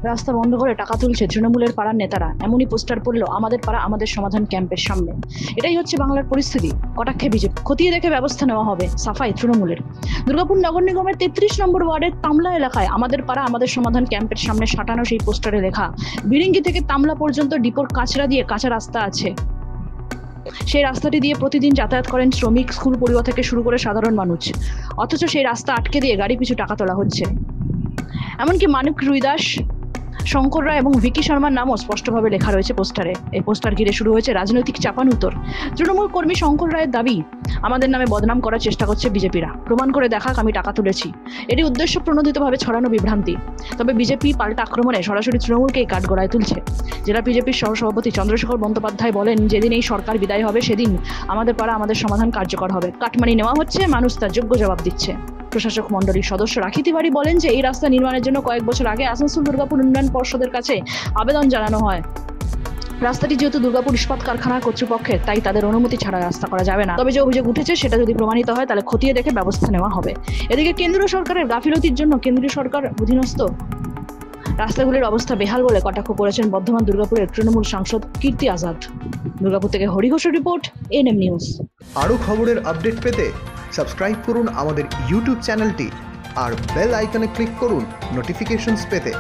রাস্তা বন্ধ করে টাকা তুলছে তৃণমূলের পাড়ার নেতারা, এমনই পোস্টার পড়লো আমাদের পাড়া আমাদের সমাধান ক্যাম্পের সামনে। এটাই হচ্ছে বাংলার পরিস্থিতি। কটাক্ষে বিজেপি, খতিয়ে দেখে ব্যবস্থা নেওয়া হবে, সাফাই তৃণমূলের। দুর্গাপুর নগর নিগমের 33 নম্বর ওয়ার্ডের তামলা এলাকায় আমাদের পাড়া আমাদের সমাধান ক্যাম্পের সামনে সাঁটানো সেই পোস্টারে লেখা, বিরিঙ্গি থেকে তামলা পর্যন্ত ডিপোর কাঁচরা দিয়ে কাঁচা রাস্তা আছে। সেই রাস্তাটি দিয়ে প্রতিদিন যাতায়াত করেন শ্রমিক, স্কুল পড়ুয়া থেকে শুরু করে সাধারণ মানুষ। অথচ সেই রাস্তা আটকে দিয়ে গাড়ি পিছু টাকা তোলা হচ্ছে। এমনকি মানিক রুইদাস, শঙ্কর রায় এবং ভিকি শর্মার নামও স্পষ্টভাবে লেখা রয়েছে পোস্টারে। এই পোস্টার ঘিরে শুরু হয়েছে রাজনৈতিক চাপানুতর। তৃণমূল কর্মী শঙ্কর রায়ের দাবি, আমাদের নামে বদনাম করার চেষ্টা করছে বিজেপিরা, প্রমাণ করে দেখাক আমি টাকা তুলেছি। এটি উদ্দেশ্য প্রণোদিতভাবে ছড়ানো বিভ্রান্তি। তবে বিজেপি পাল্টা আক্রমণে সরাসরি তৃণমূলকেই কাঠগড়ায় তুলছে। জেলা বিজেপির সহসভাপতি চন্দ্রশেখর বন্দ্যোপাধ্যায় বলেন, যেদিন এই সরকার বিদায় হবে সেদিন আমাদের পাড়া আমাদের সমাধান কার্যকর হবে। কাটমানি নেওয়া হচ্ছে, মানুষ তার যোগ্য জবাব দিচ্ছে। প্রশাসক মণ্ডলীর সদস্য রাখি তিওয়ারি বলেন যে এই রাস্তা নির্মাণের জন্য কয়েক বছর আগে আসানসোল দুর্গাপুর উন্নয়ন পর্ষদের কাছে আবেদন জানানো হয়। রাস্তাটি যেহেতু দুর্গাপুর ইস্পাত কারখানার কর্তৃপক্ষের, তাই তাদের অনুমতি ছাড়া রাস্তা করা যাবে না। তবে যে অভিযোগ উঠেছে সেটা যদি প্রমাণিত হয় তাহলে খতিয়ে দেখে ব্যবস্থা নেওয়া হবে। এদিকে কেন্দ্রীয় সরকারের গাফিলতির জন্য কেন্দ্রীয় সরকার অধীনস্থ রাস্তাগুলির অবস্থা বেহাল বলে কটাক্ষ করেছেন বর্ধমান দুর্গাপুরের তৃণমূল সাংসদ কীর্তি আজাদ। দুর্গাপুর থেকে হরি ঘোষের রিপোর্ট, এনএম নিউজ। আরও খবরের আপডেট পেতে সাবস্ক্রাইব করুন আমাদের ইউটিউব চ্যানেলটি আর বেল আইকনে ক্লিক করুন নোটিফিকেশনস পেতে।